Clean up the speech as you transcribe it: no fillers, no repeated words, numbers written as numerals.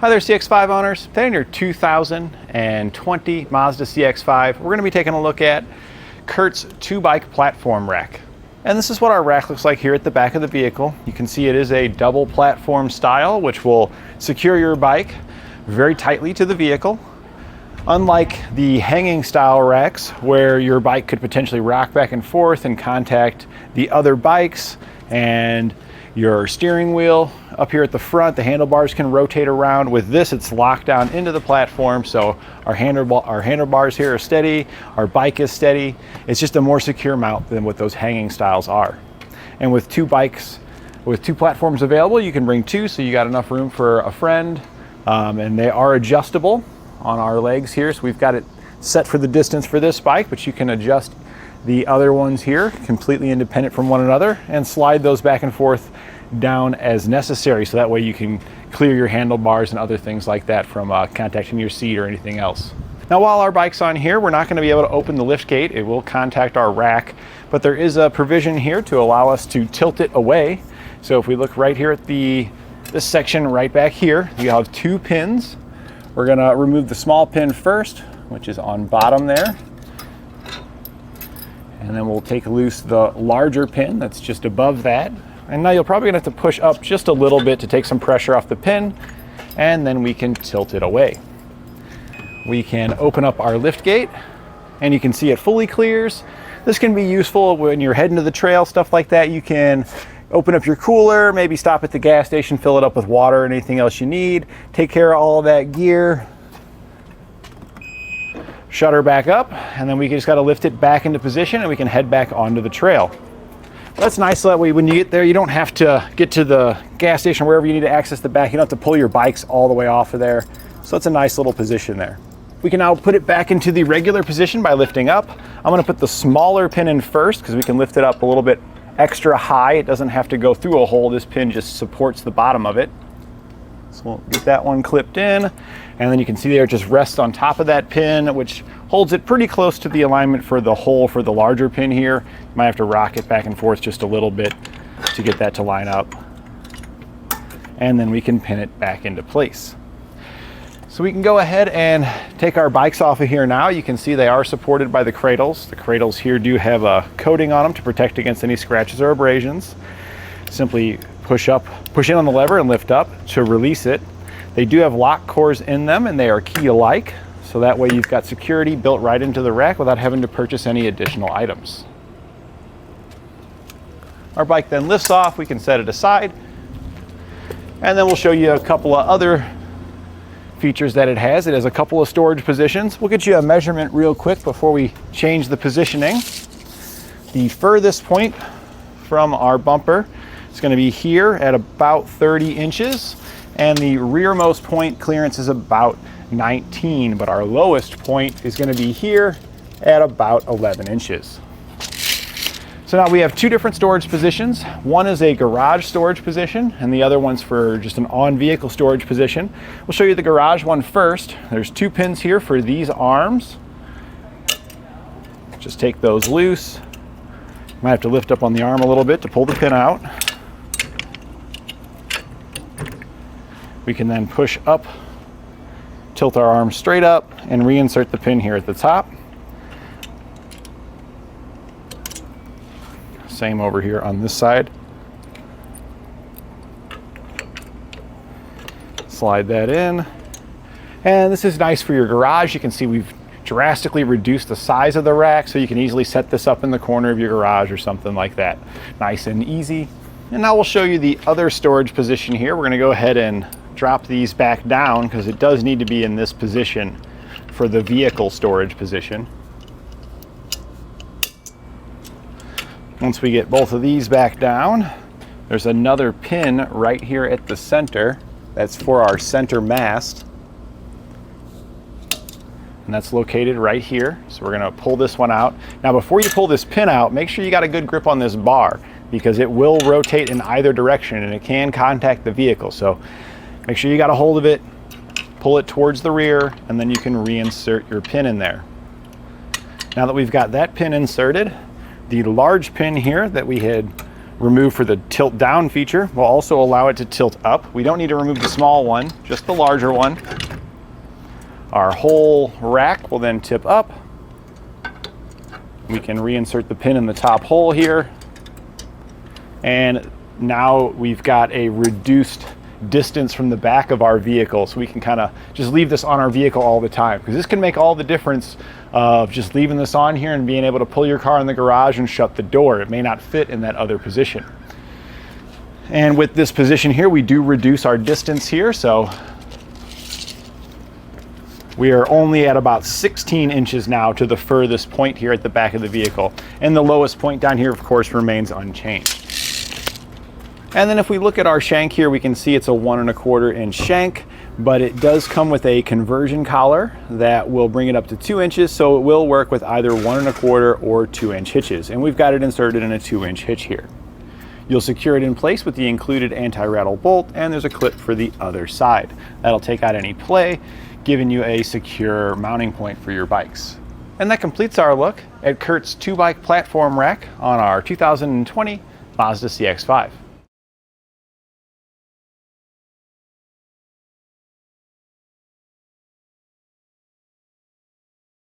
Hi there, CX-5 owners. Today in your 2020 Mazda CX-5, we're going to be taking a look at CURT's 2-bike platform rack. And this is what our rack looks like here at the back of the vehicle. You can see it is a double platform style, which will secure your bike very tightly to the vehicle. Unlike the hanging style racks, where your bike could potentially rock back and forth and contact the other bikes and your steering wheel up here at the front, the handlebars can rotate around. With this, it's locked down into the platform, so our handlebars here are steady, our bike is steady. It's just a more secure mount than what those hanging styles are. And with two platforms available, you can bring two, so you got enough room for a friend. And they are adjustable on our legs here, so we've got it set for the distance for this bike, but you can adjust the other ones here completely independent from one another and slide those back and forth down as necessary, so that way you can clear your handlebars and other things like that from contacting your seat or anything else. Now, while our bike's on here, we're not going to be able to open the lift gate. It will contact our rack, but there is a provision here to allow us to tilt it away. So if we look right here at this section right back here, you have two pins. We're going to remove the small pin first, which is on bottom there. And then we'll take loose the larger pin that's just above that. And now you're probably gonna have to push up just a little bit to take some pressure off the pin, and then we can tilt it away. We can open up our lift gate, and you can see it fully clears. This can be useful when you're heading to the trail, stuff like that. You can open up your cooler, maybe stop at the gas station, fill it up with water and anything else you need, take care of all of that gear, shut her back up, and then we just got to lift it back into position and we can head back onto the trail. That's nice, so that way when you get there, you don't have to get to the gas station or wherever you need to access the back. You don't have to pull your bikes all the way off of there. So it's a nice little position there. We can now put it back into the regular position by lifting up. I'm going to put the smaller pin in first because we can lift it up a little bit extra high. It doesn't have to go through a hole. This pin just supports the bottom of it. So we'll get that one clipped in, and then you can see there it just rests on top of that pin, which holds it pretty close to the alignment for the hole for the larger pin here. You might have to rock it back and forth just a little bit to get that to line up. And then we can pin it back into place. So we can go ahead and take our bikes off of here now. You can see they are supported by the cradles. The cradles here do have a coating on them to protect against any scratches or abrasions. Simply push in on the lever and lift up to release it. They do have lock cores in them, and they are key alike, so that way you've got security built right into the rack without having to purchase any additional items. Our bike then lifts off, we can set it aside, and then we'll show you a couple of other features that it has. It has a couple of storage positions. We'll get you a measurement real quick before we change the positioning. The furthest point from our bumper is going to be here at about 30 inches, and the rearmost point clearance is about 19, but our lowest point is going to be here at about 11 inches. So now we have two different storage positions. One is a garage storage position, and the other one's for just an on-vehicle storage position. We'll show you the garage one first. There's two pins here for these arms. Just take those loose. Might have to lift up on the arm a little bit to pull the pin out. We can then push up, tilt our arm straight up, and reinsert the pin here at the top. Same over here on this side. Slide that in. And this is nice for your garage. You can see we've drastically reduced the size of the rack, so you can easily set this up in the corner of your garage or something like that. Nice and easy. And now we'll show you the other storage position here. We're going to go ahead and drop these back down because it does need to be in this position for the vehicle storage position. Once we get both of these back down, there's another pin right here at the center. That's for our center mast. And that's located right here. So we're going to pull this one out. Now, before you pull this pin out, make sure you got a good grip on this bar because it will rotate in either direction and it can contact the vehicle. So make sure you got a hold of it, pull it towards the rear, and then you can reinsert your pin in there. Now that we've got that pin inserted, the large pin here that we had remove for the tilt down feature will also allow it to tilt up. We don't need to remove the small one, just the larger one. Our whole rack will then tip up. We can reinsert the pin in the top hole here. And now we've got a reduced distance from the back of our vehicle, so we can kind of just leave this on our vehicle all the time, because this can make all the difference of just leaving this on here and being able to pull your car in the garage and shut the door. It may not fit in that other position. And with this position here, we do reduce our distance here, so we are only at about 16 inches now to the furthest point here at the back of the vehicle, and the lowest point down here of course remains unchanged. And then if we look at our shank here, we can see it's a 1 1/4 inch shank, but it does come with a conversion collar that will bring it up to 2 inches, so it will work with either 1 1/4 or 2 inch hitches. And we've got it inserted in a 2 inch hitch here. You'll secure it in place with the included anti-rattle bolt, and there's a clip for the other side. That'll take out any play, giving you a secure mounting point for your bikes. And that completes our look at Curt's 2-bike platform rack on our 2020 Mazda CX-5.